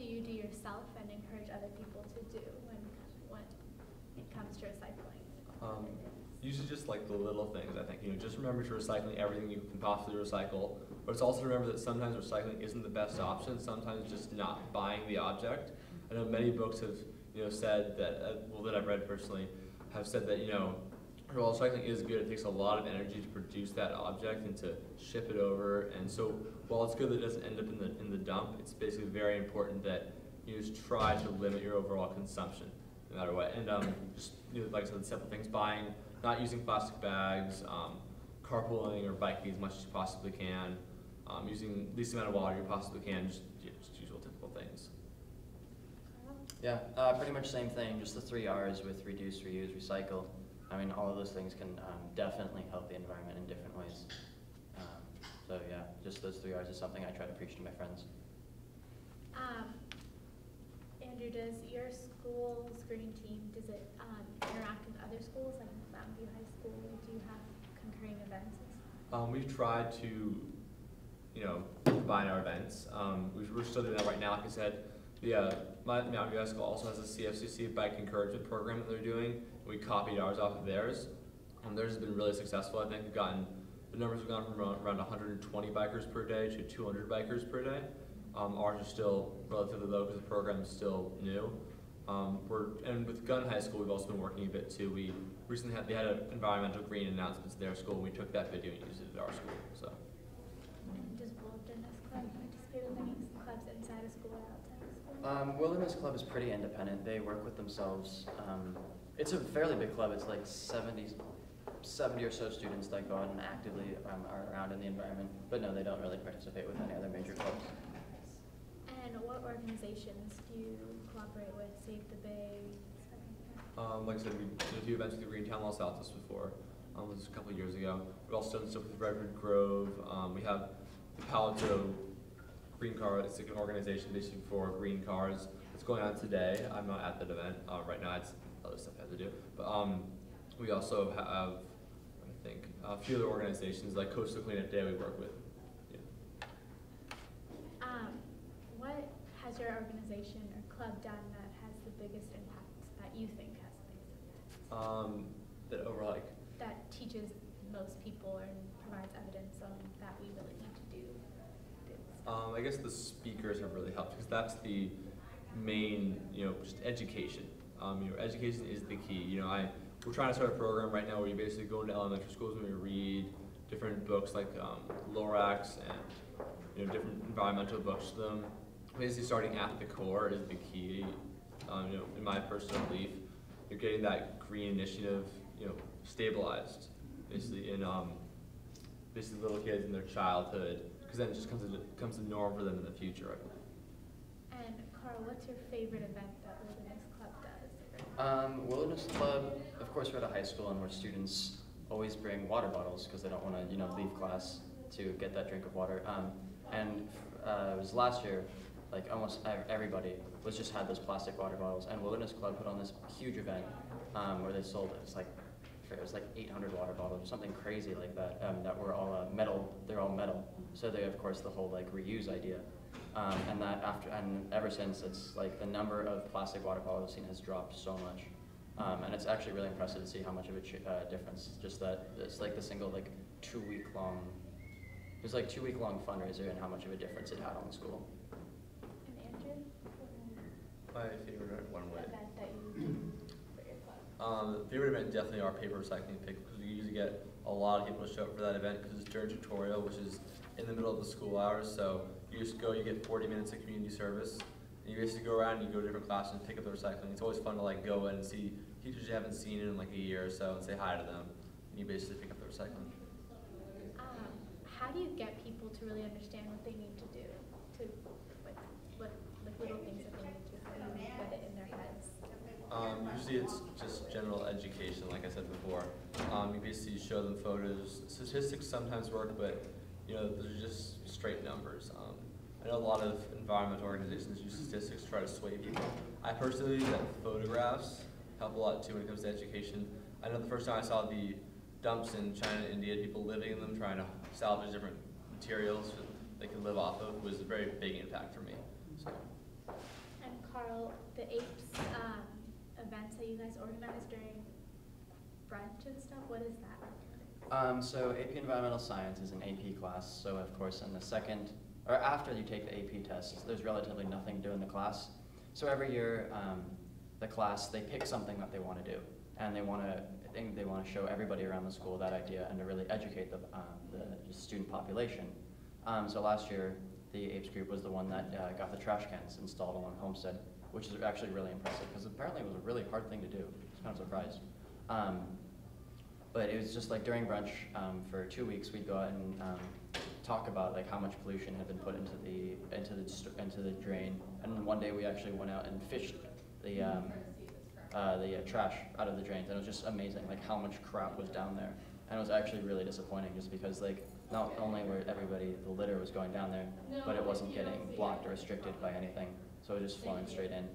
you do yourself and encourage other people to do when it comes to recycling? Usually just like the little things, I think. Just remember to recycling everything you can possibly recycle, but it's also to remember that sometimes recycling isn't the best option, sometimes just not buying the object. I know many books have said that, well, that I've read personally, have said that, while recycling is good, it takes a lot of energy to produce that object and to ship it over, and so while it's good that it doesn't end up in the dump, it's basically very important that you just try to limit your overall consumption no matter what. And just like I said, the simple things, not using plastic bags, carpooling or biking as much as you possibly can, using the least amount of water you possibly can, just usual typical things. Yeah, pretty much same thing, just the 3 R's with reduce, reuse, recycle. I mean, all of those things can definitely help the environment in different ways. So yeah, just those 3 R's is something I try to preach to my friends. Andrew, does your school's green team, does it interact with other schools, like Mountain View High School? Do you have concurring events? We've tried to, combine our events. We're still doing that right now. Like I said, Mountain View High School also has a CFCC bike encouragement program that they're doing. We copied ours off of theirs. Theirs has been really successful. I think the numbers have gone from around 120 bikers per day to 200 bikers per day. Ours are still relatively low because the program is still new. And with Gun High School, we've also been working a bit too. We recently had environmental green announcements at their school, and we took that video and used it at our school. So. And does Wilderness Club participate with any clubs inside of school or outside of school? Wilderness Club is pretty independent. They work with themselves. It's a fairly big club. It's like 70 or so students that go out and actively are around in the environment. But no, they don't really participate with any other major clubs. And what organizations do you cooperate with? Save the Bay? Like I said, we did a few events with the Greentown Los Altos before. This was a couple of years ago. We've also done stuff with Redwood Grove. We have the Palo Alto Green Car. It's like an organization basically for green cars. It's going on today. I'm not at that event right now. It's other stuff I have to do. But we also have, I think, a few other organizations like Coastal Cleanup Day we work with. What has your organization or club done that has the biggest impact, that you think has the biggest impact? That overall, that teaches most people and provides evidence on that we really need to do. I guess the speakers have really helped because that's the main, just education. Education is the key. We're trying to start a program right now where you basically go into elementary schools and we read different books like Lorax and different environmental books to them. Basically starting at the core is the key. In my personal belief, you're getting that green initiative, stabilized, basically in basically little kids in their childhood, because then it just becomes the norm for them in the future. And Carl, what's your favorite event that Wilderness Club does? Wilderness Club, of course, we're at a high school and where students always bring water bottles because they don't want to, leave class to get that drink of water. And it was last year, like almost everybody had those plastic water bottles, and Wilderness Club put on this huge event where they sold it was like 800 water bottles or something crazy like that, that were all metal. They're all metal, so they, of course, the whole reuse idea, and ever since, it's like the number of plastic water bottles seen has dropped so much, and it's actually really impressive to see how much of a difference. Just that it's like the single 2-week-long. It was like 2-week-long fundraiser, and how much of a difference it had on the school. And Andrew? My favorite one way. Event that you do for your club? The favorite event definitely our paper recycling pick, because we usually get a lot of people to show up for that event because it's during tutorial, which is in the middle of the school hours. So you just go, you get 40 minutes of community service, and you basically go around and you go to different classes and pick up the recycling. It's always fun to go in and see teachers you haven't seen in a year or so and say hi to them, and you basically pick up the recycling. How do you get people to really understand what they need to do? What little things that they need to do? How do you get it in their heads? Usually it's just general education, like I said before. You basically show them photos. Statistics sometimes work, but those are just straight numbers. I know a lot of environmental organizations use statistics to try to sway people. I personally think that photographs help a lot too when it comes to education. I know the first time I saw the dumps in China and India, people living in them, trying to salvage different materials that they could live off of, was a very big impact for me. So. Carl, the APES events that you guys organize during brunch and stuff, what is that? So AP Environmental Science is an AP class, so of course in the second, or after you take the AP test, there's relatively nothing to do in the class. So every year, the class, they pick something that they want to do, and they want to show everybody around the school that idea and to really educate the student population. So last year, the APES group was the one that got the trash cans installed along Homestead, which is actually really impressive, because apparently it was a really hard thing to do. I was kind of surprised. But it was just like during brunch, for 2 weeks, we'd go out and talk about like how much pollution had been put into the drain. And one day we actually went out and fished the trash out of the drains, and it was just amazing, like how much crap was down there. And it was actually really disappointing, just because like not only were the litter was going down there, but it wasn't getting blocked or restricted by anything, so it was just flowing straight in.